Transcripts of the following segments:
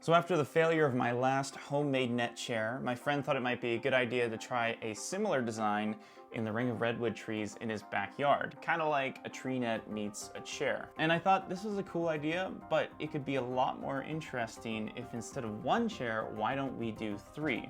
So after the failure of my last homemade net chair, my friend thought it might be a good idea to try a similar design in the ring of redwood trees in his backyard. Kind of like a tree net meets a chair. And I thought this was a cool idea, but it could be a lot more interesting if instead of one chair, why don't we do 3?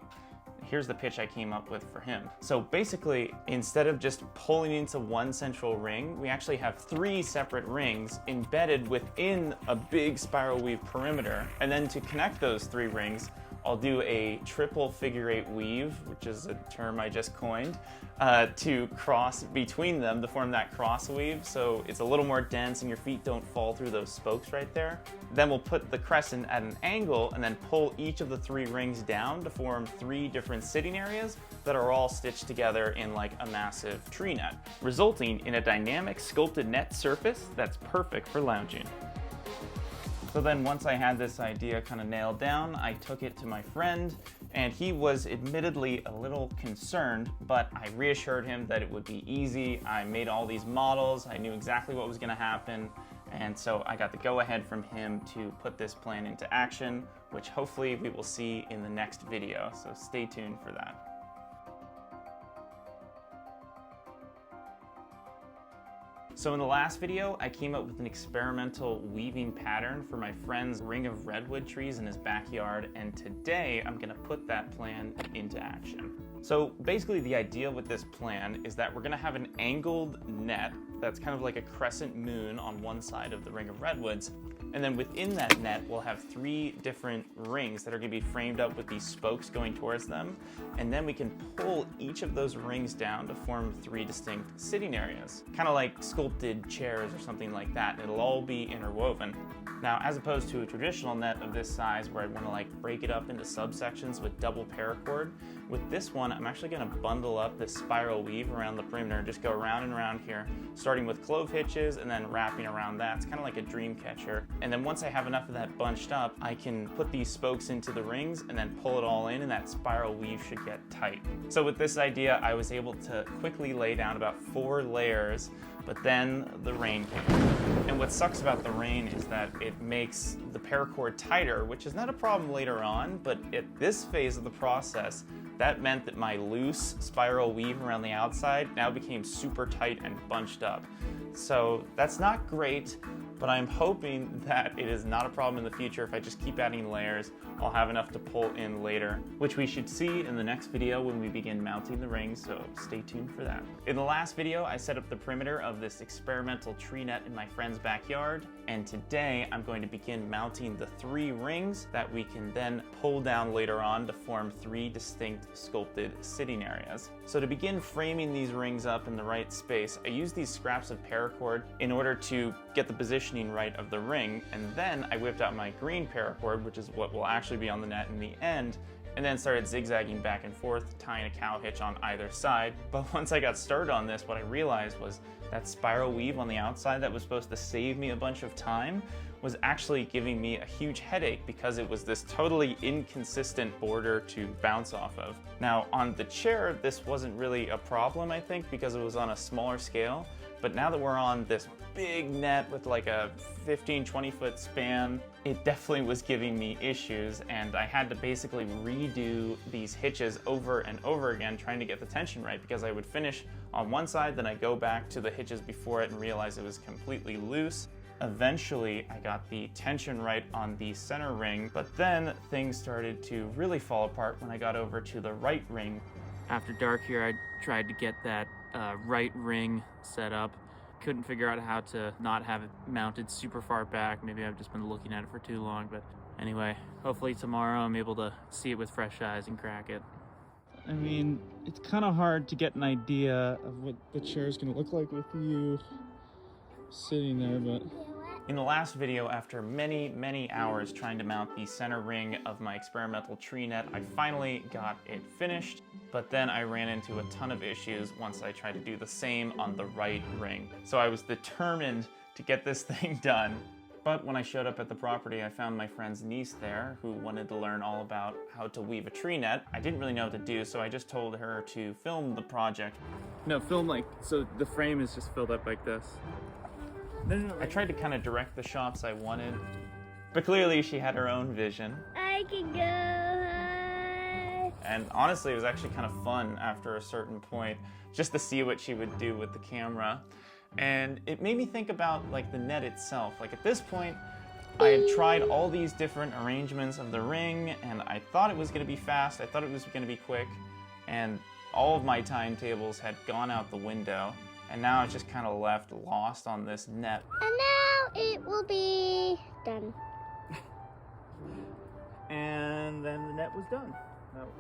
Here's the pitch I came up with for him. So basically, instead of just pulling into one central ring, we actually have 3 separate rings embedded within a big spiral weave perimeter. And then to connect those 3 rings, I'll do a triple figure-8 weave, which is a term I just coined, to cross between them to form that cross weave. So it's a little more dense and your feet don't fall through those spokes right there. Then we'll put the crescent at an angle and then pull each of the 3 rings down to form 3 different sitting areas that are all stitched together in like a massive tree net, resulting in a dynamic sculpted net surface that's perfect for lounging. So then once I had this idea kind of nailed down, I took it to my friend, and he was admittedly a little concerned, but I reassured him that it would be easy. I made all these models, I knew exactly what was going to happen, and so I got the go-ahead from him to put this plan into action, which hopefully we will see in the next video, so stay tuned for that. So in the last video, I came up with an experimental weaving pattern for my friend's ring of redwood trees in his backyard, and today I'm gonna put that plan into action. So basically the idea with this plan is that we're gonna have an angled net that's kind of like a crescent moon on one side of the ring of redwoods, and then within that net we'll have 3 different rings that are gonna be framed up with these spokes going towards them, and then we can pull each of those rings down to form 3 distinct sitting areas, kind of like sculpted chairs or something like that. It'll all be interwoven. Now, as opposed to a traditional net of this size where I'd want to like break it up into subsections with double paracord, with this one I'm actually going to bundle up this spiral weave around the perimeter and just go around and around here, starting with clove hitches and then wrapping around that. It's kind of like a dream catcher. And then once I have enough of that bunched up, I can put these spokes into the rings and then pull it all in, and that spiral weave should get tight. So with this idea, I was able to quickly lay down about 4 layers, but then the rain came. And what sucks about the rain is that it makes the paracord tighter, which is not a problem later on, but at this phase of the process, that meant that my loose spiral weave around the outside now became super tight and bunched up. So that's not great, but I'm hoping that it is not a problem in the future. If I just keep adding layers, I'll have enough to pull in later, which we should see in the next video when we begin mounting the rings, so stay tuned for that. In the last video, I set up the perimeter of this experimental tree net in my friend's backyard, and today I'm going to begin mounting the 3 rings that we can then pull down later on to form 3 distinct sculpted sitting areas. So to begin framing these rings up in the right space, I used these scraps of paracord in order to get the positioning right of the ring, and then I whipped out my green paracord, which is what will actually be on the net in the end, and then started zigzagging back and forth, tying a cow hitch on either side. But once I got started on this, what I realized was that spiral weave on the outside that was supposed to save me a bunch of time was actually giving me a huge headache because it was this totally inconsistent border to bounce off of. Now on the chair, this wasn't really a problem, I think, because it was on a smaller scale. But now that we're on this big net with like a 15-20 foot span, it definitely was giving me issues, and I had to basically redo these hitches over and over again trying to get the tension right, because I would finish on one side, then I go back to the hitches before it and realize it was completely loose. Eventually, I got the tension right on the center ring, but then things started to really fall apart when I got over to the right ring. After dark here, I tried to get that right ring set up. Couldn't figure out how to not have it mounted super far back. Maybe I've just been looking at it for too long, but anyway, hopefully tomorrow I'm able to see it with fresh eyes and crack it. I mean, it's kind of hard to get an idea of what the chair is going to look like with you sitting there, but... In the last video, after many hours trying to mount the center ring of my experimental tree net, I finally got it finished, but then I ran into a ton of issues once I tried to do the same on the right ring. So I was determined to get this thing done. But when I showed up at the property, I found my friend's niece there who wanted to learn all about how to weave a tree net. I didn't really know what to do, so I just told her to film the project. No, film like, so the frame is just filled up like this. I tried to kind of direct the shots I wanted, but clearly she had her own vision. I I can go high. And honestly, it was actually kind of fun after a certain point, just to see what she would do with the camera. And it made me think about like the net itself. Like at this point, I had tried all these different arrangements of the ring, and I thought it was going to be fast, I thought it was going to be quick, and all of my timetables had gone out the window, and now it's just kind of left lost on this net. And now it will be done. And then the net was done.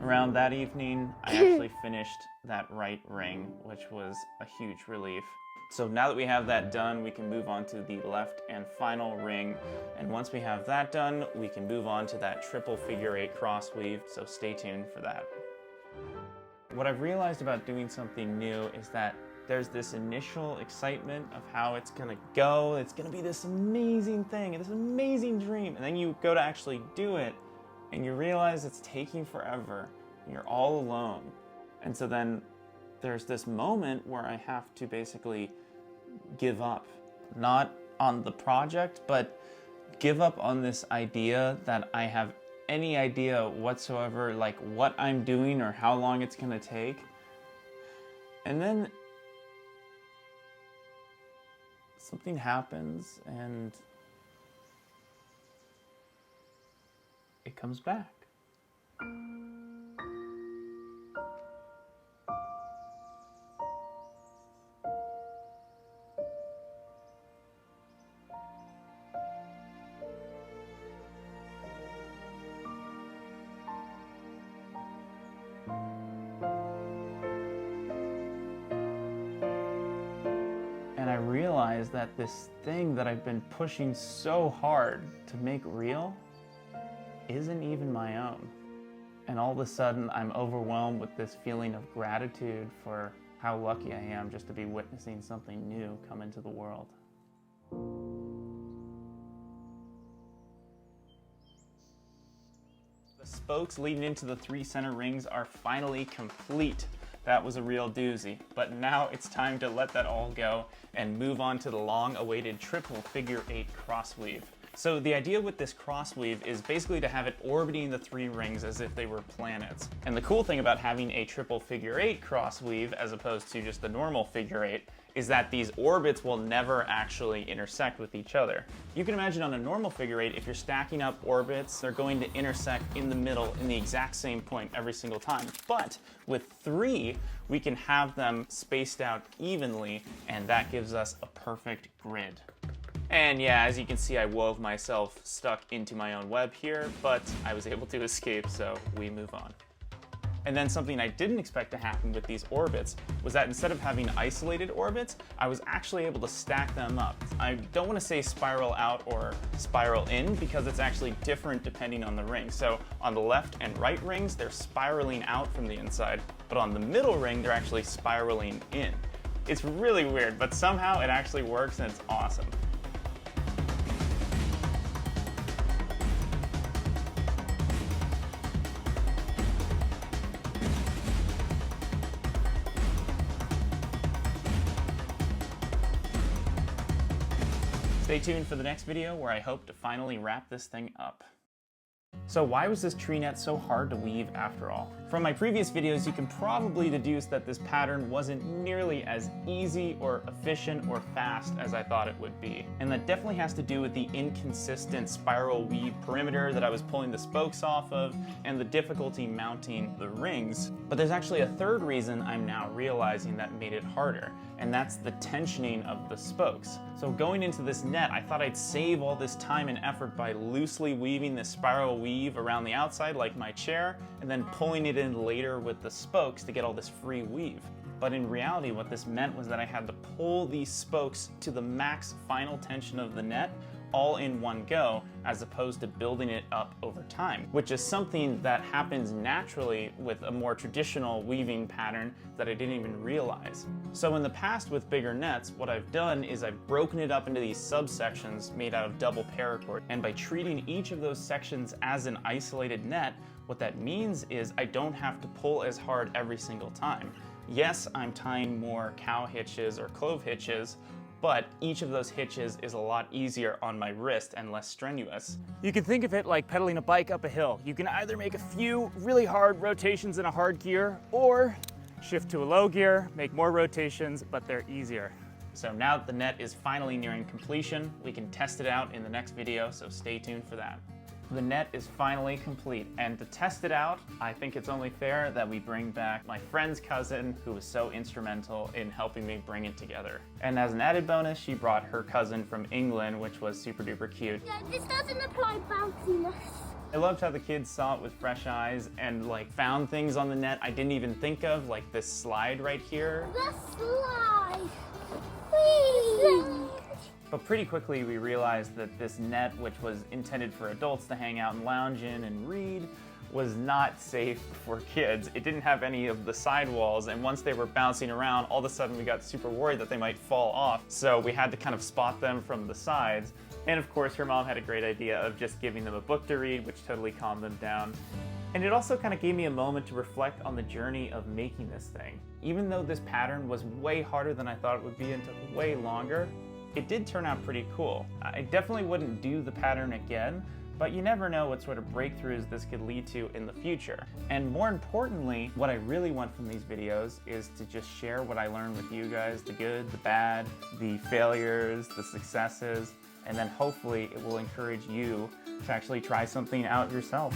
Around that evening, I actually finished that right ring, which was a huge relief. So now that we have that done, we can move on to the left and final ring. And once we have that done, we can move on to that triple figure 8 cross weave, so stay tuned for that. What I've realized about doing something new is that there's this initial excitement of how it's gonna go, it's gonna be this amazing thing, this amazing dream, and then you go to actually do it, and you realize it's taking forever, and you're all alone. And so then there's this moment where I have to basically give up. Not on the project, but give up on this idea that I have any idea whatsoever like what I'm doing or how long it's gonna take. And then something happens and it comes back. And I realized that this thing that I've been pushing so hard to make real isn't even my own. And all of a sudden, I'm overwhelmed with this feeling of gratitude for how lucky I am just to be witnessing something new come into the world. The spokes leading into the 3 center rings are finally complete. That was a real doozy, but now it's time to let that all go and move on to the long-awaited triple figure 8 crossweave. So the idea with this crossweave is basically to have it orbiting the 3 rings as if they were planets. And the cool thing about having a triple figure 8 crossweave as opposed to just the normal figure 8 is that these orbits will never actually intersect with each other. You can imagine on a normal figure 8, if you're stacking up orbits, they're going to intersect in the middle in the exact same point every single time. But with 3, we can have them spaced out evenly, and that gives us a perfect grid. And yeah, as you can see, I wove myself stuck into my own web here, but I was able to escape, so we move on. And then something I didn't expect to happen with these orbits was that instead of having isolated orbits, I was actually able to stack them up. I don't want to say spiral out or spiral in because it's actually different depending on the ring. So on the left and right rings, they're spiraling out from the inside, but on the middle ring, they're actually spiraling in. It's really weird, but somehow it actually works and it's awesome. Stay tuned for the next video where I hope to finally wrap this thing up. So why was this tree net so hard to weave after all? From my previous videos, you can probably deduce that this pattern wasn't nearly as easy or efficient or fast as I thought it would be. And that definitely has to do with the inconsistent spiral weave perimeter that I was pulling the spokes off of and the difficulty mounting the rings. But there's actually a third reason I'm now realizing that made it harder, and that's the tensioning of the spokes. So going into this net, I thought I'd save all this time and effort by loosely weaving this spiral weave around the outside like my chair, and then pulling it in later with the spokes to get all this free weave. But in reality, what this meant was that I had to pull these spokes to the max final tension of the net all in one go, as opposed to building it up over time, which is something that happens naturally with a more traditional weaving pattern that I didn't even realize. So in the past with bigger nets, what I've done is I've broken it up into these subsections made out of double paracord, and by treating each of those sections as an isolated net, what that means is I don't have to pull as hard every single time. Yes, I'm tying more cow hitches or clove hitches, but each of those hitches is a lot easier on my wrist and less strenuous. You can think of it like pedaling a bike up a hill. You can either make a few really hard rotations in a hard gear, or shift to a low gear, make more rotations, but they're easier. So now that the net is finally nearing completion, we can test it out in the next video, so stay tuned for that. The net is finally complete, and to test it out, I think it's only fair that we bring back my friend's cousin, who was so instrumental in helping me bring it together. And as an added bonus, she brought her cousin from England, which was super duper cute. Yeah, this doesn't apply bounciness. I loved how the kids saw it with fresh eyes and like found things on the net I didn't even think of, like this slide right here. The slide. Whee! But pretty quickly we realized that this net, which was intended for adults to hang out and lounge in and read, was not safe for kids. It didn't have any of the sidewalls, and once they were bouncing around, all of a sudden we got super worried that they might fall off. So we had to kind of spot them from the sides. And of course, her mom had a great idea of just giving them a book to read, which totally calmed them down. And it also kind of gave me a moment to reflect on the journey of making this thing. Even though this pattern was way harder than I thought it would be and took way longer, it did turn out pretty cool. I definitely wouldn't do the pattern again, but you never know what sort of breakthroughs this could lead to in the future. And more importantly, what I really want from these videos is to just share what I learned with you guys, the good, the bad, the failures, the successes, and then hopefully it will encourage you to actually try something out yourself.